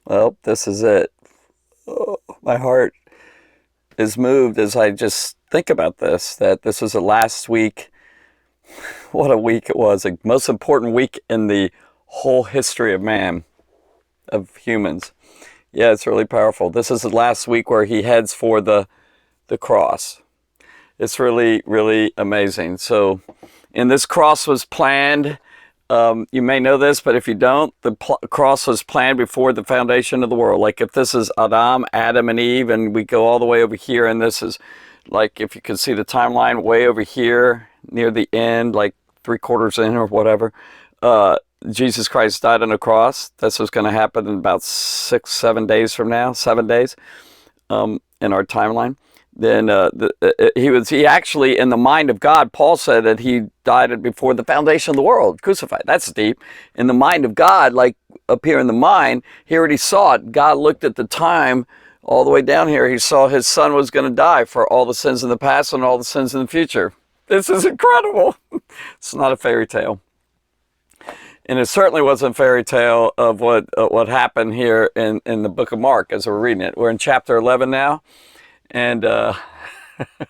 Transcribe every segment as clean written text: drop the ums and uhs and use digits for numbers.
Well, this is it. Oh, my heart is moved as I just think about this, that this was the last week. What a week it was. The most important week in the whole history of man, of humans. Yeah, it's really powerful. This is the last week where he heads for the cross. It's really, really amazing. So, and this cross was planned. You may know this, but if you don't, the cross was planned before the foundation of the world. Like if this is Adam and Eve, and we go all the way over here, and this is like, if you can see the timeline way over here near the end, like 3/4 in or whatever, Jesus Christ died on the cross. This was going to happen in about 6, 7 days from now, 7 days, in our timeline. Then he actually, in the mind of God, Paul said that he died before the foundation of the world, crucified. That's deep. In the mind of God, like up here in the mind, he already saw it. God looked at the time all the way down here. He saw his son was going to die for all the sins in the past and all the sins in the future. This is incredible. It's not a fairy tale. And it certainly wasn't a fairy tale of what happened here in the book of Mark as we're reading it. We're in chapter 11 now. And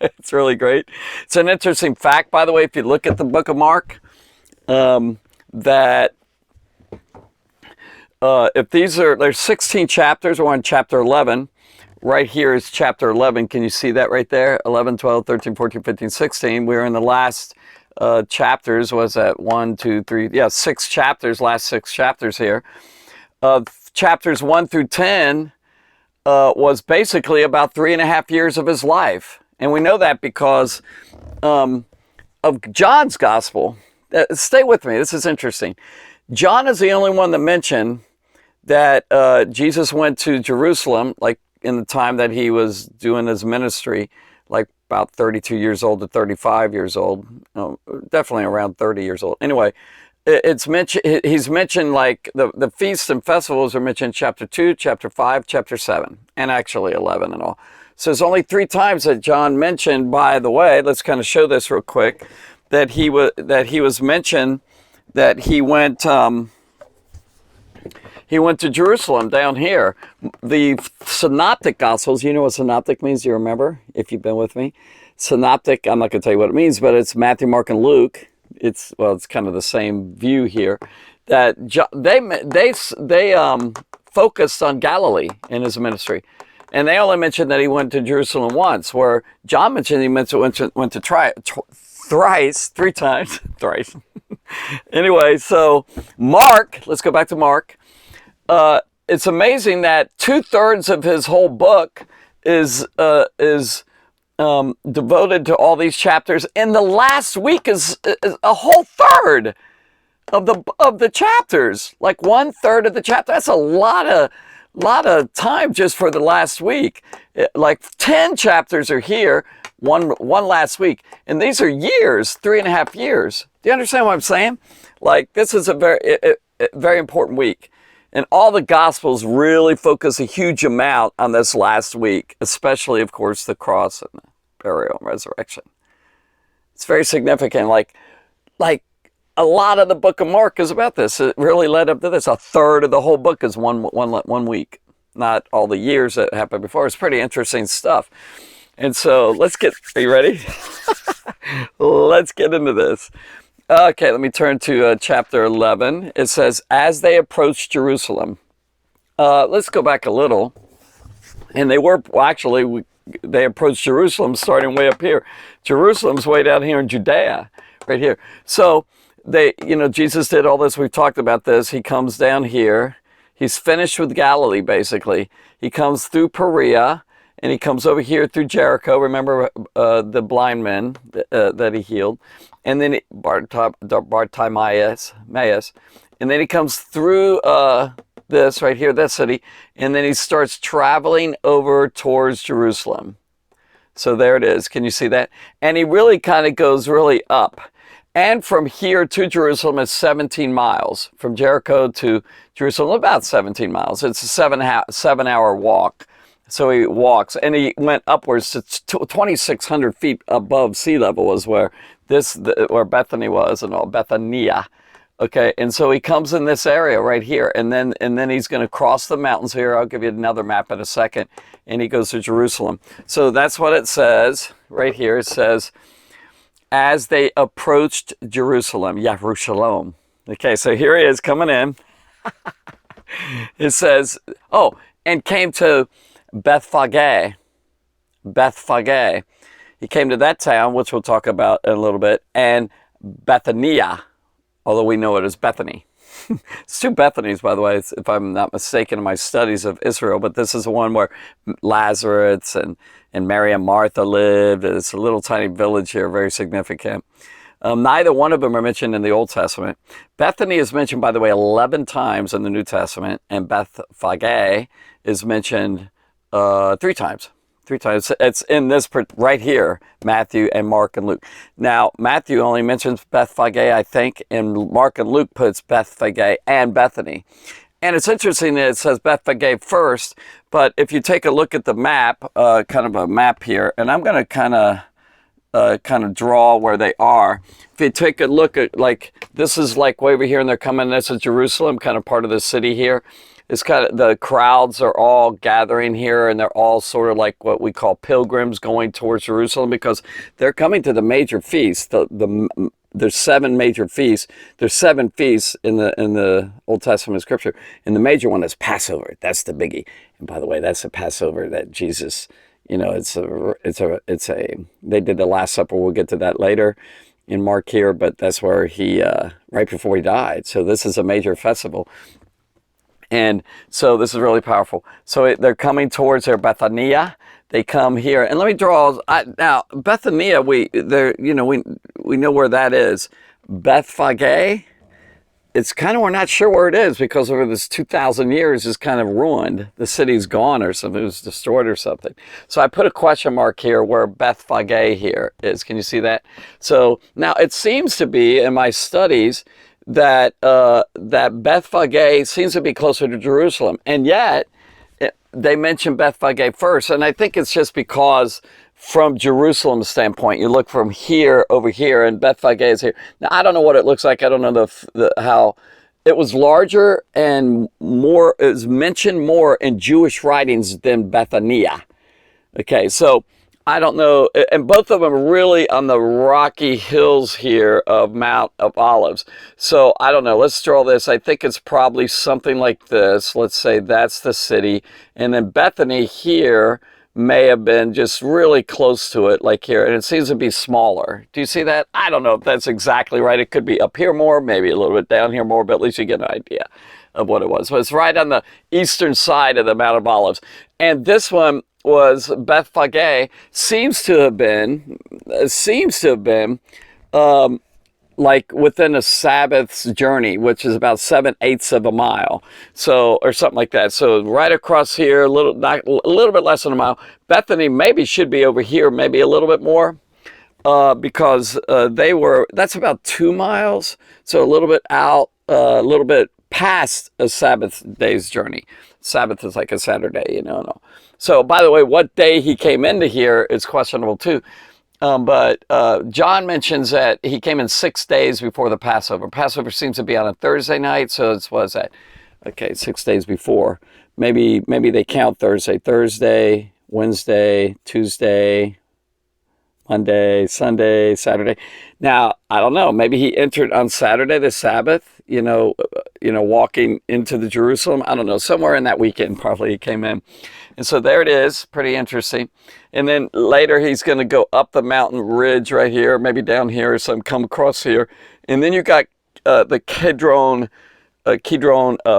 it's really great. It's an interesting fact, by the way, if you look at the book of Mark, that if there's 16 chapters, we're on chapter 11. Right here is chapter 11. Can you see that right there? 11, 12, 13, 14, 15, 16. We're in the last chapters. Was that 1, 2, 3? Yeah, 6 chapters, last 6 chapters here. Chapters 1 through 10 was basically about 3.5 years of his life. And we know that because of John's gospel. Stay with me, this is interesting. John is the only one that mentioned that Jesus went to Jerusalem, like in the time that he was doing his ministry, like about 32 years old to 35 years old, definitely around 30 years old. Anyway, it's mentioned. He's mentioned like the feasts and festivals are mentioned in chapter 2, chapter 5, chapter 7, and actually 11 and all. So there's only 3 times that John mentioned. By the way, let's kind of show this real quick. That he was mentioned that he went to Jerusalem down here. The synoptic gospels. You know what synoptic means? Do you remember? If you've been with me, synoptic. I'm not going to tell you what it means, but it's Matthew, Mark, and Luke. It's kind of the same view here, that they focused on Galilee in his ministry, and they only mentioned that he went to Jerusalem once. Where John mentioned he went to thrice, 3 times, thrice. Anyway, so Mark, let's go back to Mark. It's amazing that 2/3 of his whole book is devoted to all these chapters, and the last week is a whole third of the chapters, like 1/3 of the chapter. That's a lot of time just for the last week. Like 10 chapters are here, one last week, and these are years, 3.5 years. Do you understand what I'm saying? Like this is a very important week. And all the Gospels really focus a huge amount on this last week, especially, of course, the cross and the burial and resurrection. It's very significant. Like a lot of the book of Mark is about this. It really led up to this. 1/3 of the whole book is one week, not all the years that happened before. It's pretty interesting stuff. And so are you ready? Let's get into this. Okay, let me turn to chapter 11. It says, as they approached Jerusalem. Let's go back a little. And they approached Jerusalem starting way up here. Jerusalem's way down here in Judea, right here. So Jesus did all this. We've talked about this. He comes down here. He's finished with Galilee, basically. He comes through Perea, and he comes over here through Jericho. Remember the blind men that he healed. And then Bartimaeus. And then he comes through this right here, that city. And then he starts traveling over towards Jerusalem. So there it is. Can you see that? And he really kind of goes really up. And from here to Jerusalem is 17 miles. From Jericho to Jerusalem, about 17 miles. It's a 7-hour walk. So he walks, and he went upwards to 2,600 feet above sea level, is where Bethany was, and all Bethania. Okay, and so he comes in this area right here, and then he's going to cross the mountains here. I'll give you another map in a second, and he goes to Jerusalem. So that's what it says right here. It says, as they approached Jerusalem, Yerushalayim. Okay, so here he is coming in. It says, oh, and came to Bethphage. Bethphage. He came to that town, which we'll talk about in a little bit, and Bethania, although we know it as Bethany. It's two Bethanies, by the way, if I'm not mistaken in my studies of Israel, but this is the one where Lazarus and Mary and Martha lived. It's a little tiny village here, very significant. Neither one of them are mentioned in the Old Testament. Bethany is mentioned, by the way, 11 times in the New Testament, and Bethphage is mentioned 3 times. 3 times. It's in this right here, Matthew and Mark and Luke. Now, Matthew only mentions Bethphage, I think, and Mark and Luke puts Bethphage and Bethany. And it's interesting that it says Bethphage first, but if you take a look at the map, kind of a map here, and I'm going to kind of draw where they are. If you take a look at, like, this is like way over here, and they're coming, this is Jerusalem, kind of part of the city here. It's kind of, the crowds are all gathering here, and they're all sort of like what we call pilgrims going towards Jerusalem, because they're coming to the major feasts. There's 7 major feasts. There's 7 feasts in the Old Testament scripture, and the major one is Passover. That's the biggie. And by the way, that's the Passover that Jesus, you know, they did the Last Supper. We'll get to that later in Mark here, but that's where he, right before he died. So this is a major festival. And so this is really powerful. So they're coming towards their Bethania. They come here, and let me draw. Now Bethania, we know where that is. Bethphage, it's kind of, we're not sure where it is, because over this 2,000 years is kind of ruined. The city's gone or something. It was destroyed or something. So I put a question mark here where Bethphage here is. Can you see that? So now it seems to be, in my studies, that Bethphage seems to be closer to Jerusalem, and yet they mention Bethphage first, and I think it's just because from Jerusalem's standpoint, you look from here over here, and Bethphage is here. Now I don't know what it looks like. I don't know how it was larger and more. It was mentioned more in Jewish writings than Bethania. Okay, so I don't know, and both of them are really on the rocky hills here of Mount of Olives. So I don't know, let's draw this. I think it's probably something like this. Let's say that's the city, and then Bethany here may have been just really close to it, like here, and it seems to be smaller. Do you see that? I don't know if that's exactly right. It could be up here more, maybe a little bit down here more, but at least you get an idea of what it was. But it's right on the eastern side of the Mount of Olives. And this one was Bethphage, seems to have been like within a Sabbath's journey, which is about 7/8 of a mile, so, or something like that. So right across here, a little bit less than a mile. Bethany maybe should be over here, maybe a little bit more, because that's about 2 miles, so a little bit out, a little bit past a Sabbath day's journey. Sabbath is like a Saturday, you know. No. So, by the way, what day he came into here is questionable too. But John mentions that he came in 6 days before the Passover. Passover seems to be on a Thursday night, so it's, what is that? Okay, 6 days before. Maybe they count Thursday, Wednesday, Tuesday, Monday, Sunday, Saturday. Now, I don't know. Maybe he entered on Saturday, the Sabbath, walking into the Jerusalem. I don't know. Somewhere in that weekend, probably he came in. And so there it is. Pretty interesting. And then later he's going to go up the mountain ridge right here, maybe down here or something, come across here. And then you got the Kidron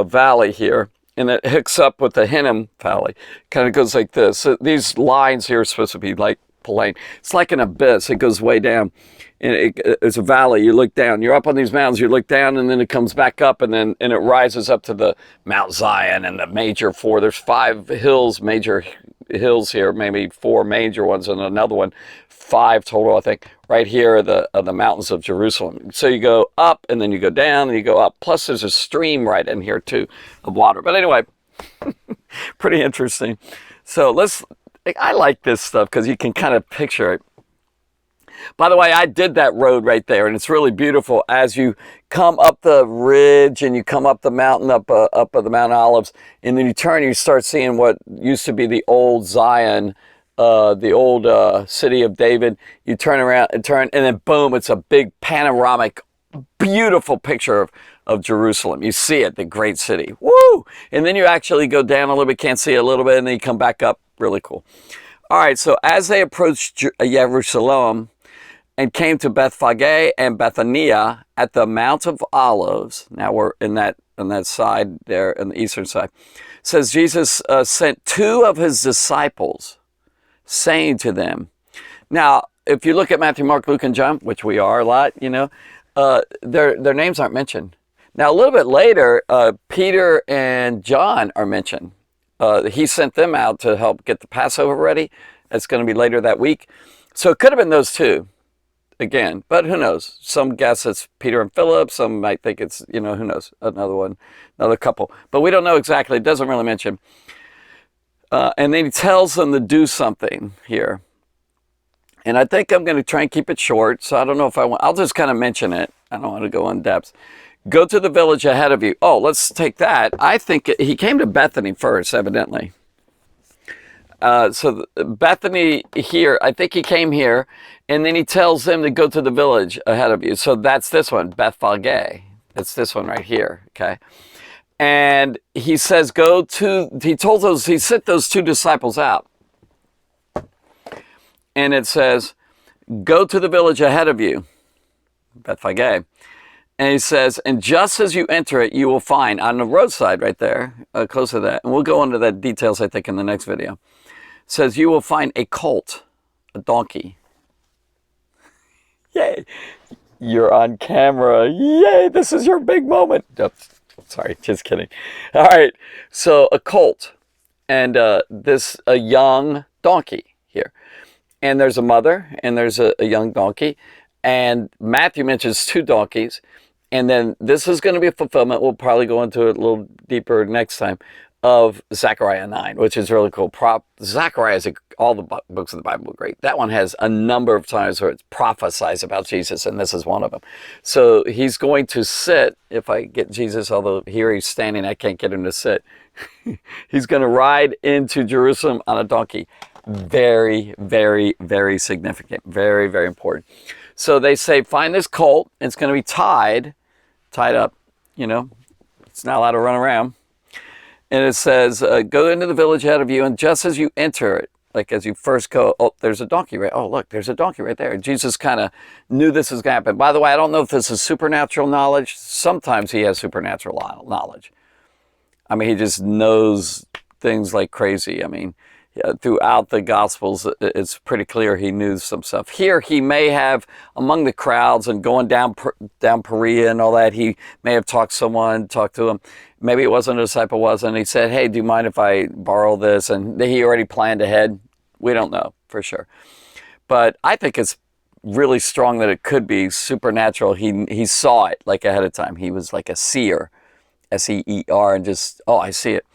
Valley here. And it hooks up with the Hinnom Valley. Kind of goes like this. So these lines here are supposed to be like plain. It's like an abyss. It goes way down. And it's a valley. You look down. You're up on these mountains. You look down, and then it comes back up, and it rises up to the Mount Zion and the major 4. There's 5 major hills here, maybe 4 major ones, and another one, 5 total, I think. Right here are the mountains of Jerusalem. So you go up, and then you go down, and you go up. Plus, there's a stream right in here too of water. But anyway, pretty interesting. So I like this stuff because you can kind of picture it. By the way, I did that road right there, and it's really beautiful as you come up the ridge and you come up the mountain, up of the Mount Olives, and then you turn, you start seeing what used to be the old Zion, the old city of David. You turn around and turn, and then boom, it's a big panoramic, beautiful picture of Jerusalem. You see it, the great city. Woo! And then you actually go down a little bit, can't see it a little bit, and then you come back up. Really cool. All right, so as they approached Jerusalem and came to Bethphage and Bethania at the Mount of Olives, now we're in that on that side there, on the eastern side, it says Jesus sent two of his disciples, saying to them. Now, if you look at Matthew, Mark, Luke, and John, which we are a lot, you know, their names aren't mentioned. Now, a little bit later, Peter and John are mentioned. He sent them out to help get the Passover ready. That's going to be later that week. So it could have been those two again, but who knows? Some guess it's Peter and Philip. Some might think it's, you know, who knows? Another one, another couple. But we don't know exactly. It doesn't really mention. And then he tells them to do something here. And I think I'm going to try and keep it short. So I don't know if I want, I'll just kind of mention it. I don't want to go in depth. Go to the village ahead of you. Oh, let's take that. I think he came to Bethany first, evidently. So Bethany here, I think he came here, and then he tells them to go to the village ahead of you. So that's this one, Bethphage. It's this one right here, okay? And he says, he sent those two disciples out. And it says, go to the village ahead of you, Bethphage. And he says, and just as you enter it, you will find on the roadside right there, close to that, and we'll go into that details, I think, in the next video. It says, you will find a colt, a donkey. Yay. You're on camera. Yay, this is your big moment. Oh, sorry, just kidding. All right, so a colt and a young donkey here. And there's a mother and there's a young donkey. And Matthew mentions two donkeys. And then this is going to be a fulfillment. We'll probably go into it a little deeper next time of Zechariah 9, which is really cool. Zechariah is all the books of the Bible are great. That one has a number of times where it prophesies about Jesus, and this is one of them. So he's going to sit, if I get Jesus, although here he's standing, I can't get him to sit. He's going to ride into Jerusalem on a donkey. Very, very, very significant. Very, very important. So they say, find this colt. It's going to be tied up, you know. It's not allowed to run around. And it says, go into the village ahead of you, and just as you enter it, like as you first go, oh, there's a donkey right, oh, look, there's a donkey right there. Jesus kind of knew this was going to happen. By the way, I don't know if this is supernatural knowledge. Sometimes he has supernatural knowledge. I mean, he just knows things like crazy. I mean, throughout the Gospels, it's pretty clear he knew some stuff. Here, he may have, among the crowds and going down Perea and all that, he may have talked to him. Maybe it wasn't a disciple, wasn't. He said, hey, do you mind if I borrow this? And he already planned ahead. We don't know for sure. But I think it's really strong that it could be supernatural. He saw it like ahead of time. He was like a seer, S-E-E-R, and just, oh, I see it.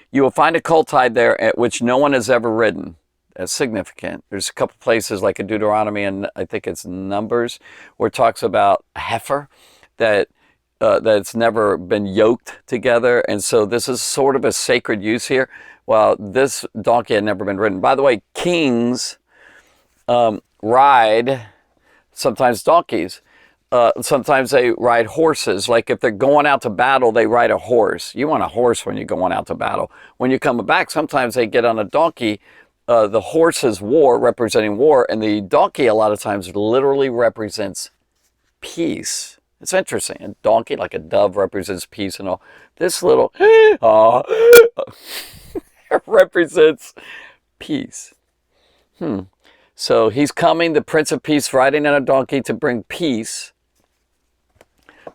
You will find a colt tied there at which no one has ever ridden. That's significant. There's a couple places like in Deuteronomy and I think it's Numbers where it talks about a heifer that it's never been yoked together. And so this is sort of a sacred use here. Well, this donkey had never been ridden. By the way, kings ride sometimes donkeys. Sometimes they ride horses. Like if they're going out to battle, they ride a horse. You want a horse when you're going out to battle. When you come back, sometimes they get on a donkey. The horse is war, representing war, and the donkey a lot of times literally represents peace. It's interesting. A donkey, like a dove, represents peace and all. This little represents peace. So he's coming, the Prince of Peace, riding on a donkey to bring peace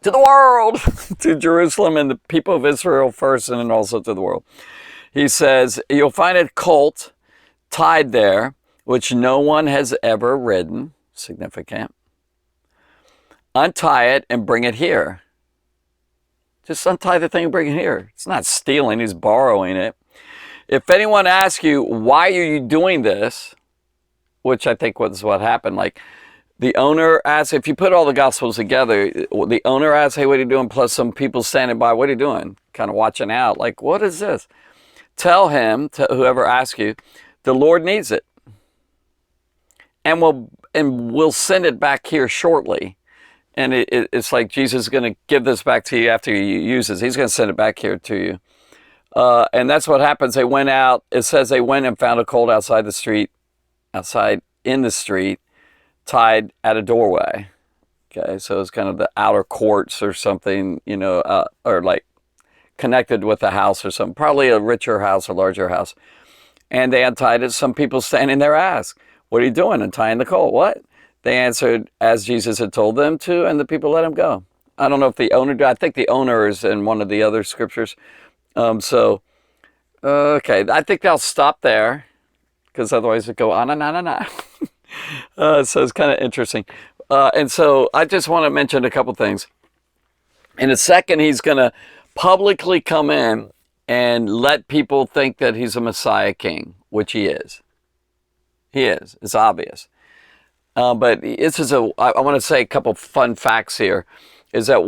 to the world, to Jerusalem and the people of Israel first, and then also to the world. He says, you'll find a colt tied there, which no one has ever ridden. Significant. Untie it and bring it here. Just untie the thing and bring it here. It's not stealing, he's borrowing it. If anyone asks you, why are you doing this? Which I think was what happened. Like, The owner asks, if you put all the Gospels together, the owner asks, hey, what are you doing? Plus some people standing by, what are you doing? Kind of watching out, like, what is this? Tell him, to whoever asks you, the Lord needs it. And we'll send it back here shortly. And it's like Jesus is going to give this back to you after you use this. He's going to send it back here to you. And that's what happens. They went out. It says they went and found a colt outside in the street, tied at a doorway. Okay, so it's kind of the outer courts or something, or like connected with the house or something. Probably a richer house, a larger house. And they untied it. Some people standing there asked, what are you doing? Untying the colt. What? They answered as Jesus had told them to, and the people let him go. I don't know if the owner did. I think the owner is in one of the other scriptures. Okay, I think I'll stop there, because otherwise it go on and on and on. So it's kind of interesting. And so I just want to mention a couple things. In a second, he's going to publicly come in and let people think that he's a Messiah king, which he is. He is. It's obvious. But I want to say a couple fun facts here. Is that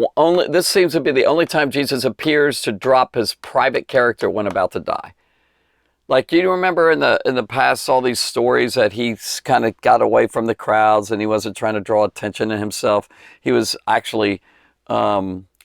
this seems to be the only time Jesus appears to drop his private character when about to die. Like, you remember in the past all these stories that he's kind of got away from the crowds and he wasn't trying to draw attention to himself. He was actually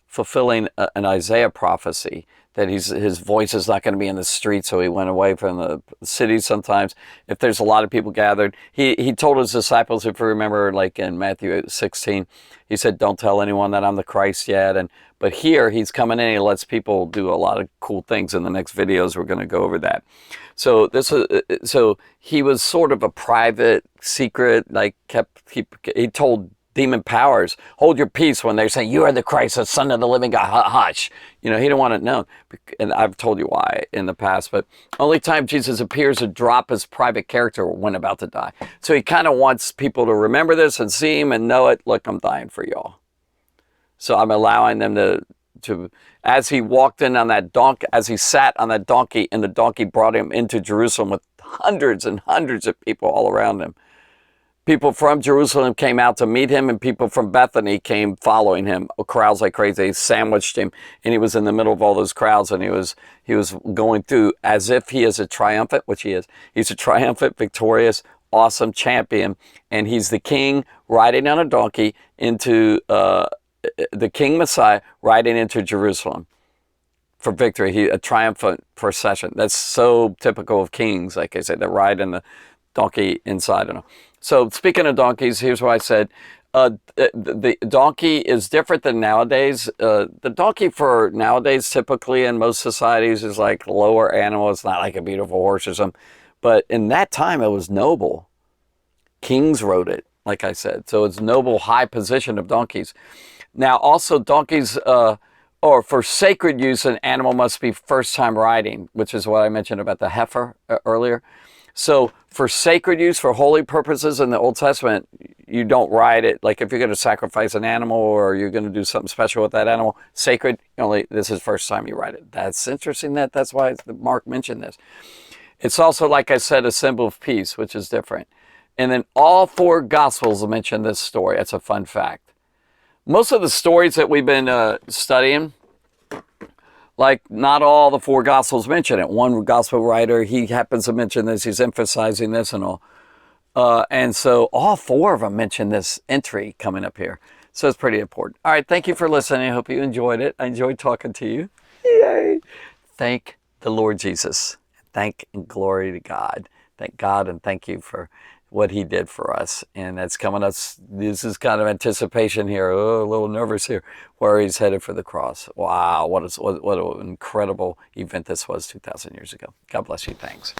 fulfilling an Isaiah prophecy that his voice is not going to be in the street, so he went away from the city sometimes. If there's a lot of people gathered, he told his disciples, if you remember, like in Matthew 16, he said, don't tell anyone that I'm the Christ yet. But here he's coming in and he lets people do a lot of cool things. In the next videos, we're going to go over that. So he was sort of a private, secret, like he told demon powers, hold your peace when they say, you are the Christ, the Son of the living God, hush. He didn't want it known. And I've told you why in the past, but only time Jesus appears to drop his private character when about to die. So he kind of wants people to remember this and see him and know it. Look, I'm dying for y'all. So I'm allowing them to, as he walked in on that donkey, as he sat on that donkey, and the donkey brought him into Jerusalem with hundreds and hundreds of people all around him. People from Jerusalem came out to meet him, and people from Bethany came following him. Crowds like crazy. They sandwiched him, and he was in the middle of all those crowds, and he was going through as if he is a triumphant, which he is. He's a triumphant, victorious, awesome champion, and he's the king riding on a donkey into the King Messiah riding into Jerusalem for victory. A triumphant procession. That's so typical of kings, like I said, that ride in the donkey inside of them. So speaking of donkeys, here's what I said. The donkey is different than nowadays. The donkey for nowadays, typically in most societies, is like lower animal. It's not like a beautiful horse or something. But in that time, it was noble. Kings rode it, like I said. So it's noble, high position of donkeys. Now, also donkeys, or for sacred use, an animal must be first time riding, which is what I mentioned about the heifer earlier. So for sacred use, for holy purposes in the Old Testament, you don't ride it. Like if you're going to sacrifice an animal or you're going to do something special with that animal, sacred, this is the first time you ride it. That's interesting. That's why Mark mentioned this. It's also, like I said, a symbol of peace, which is different. And then all four Gospels mention this story. That's a fun fact. Most of the stories that we've been studying, like not all the four Gospels mention it. One Gospel writer, he happens to mention this. He's emphasizing this and all. And so all four of them mention this entry coming up here. So it's pretty important. All right, thank you for listening. I hope you enjoyed it. I enjoyed talking to you. Yay. Thank the Lord Jesus. Thank and glory to God. Thank God and thank you for what he did for us. And that's coming us, this is kind of anticipation here. Oh, a little nervous here, where he's headed for the cross. Wow, what an incredible event this was 2,000 years ago. God bless you. Thanks.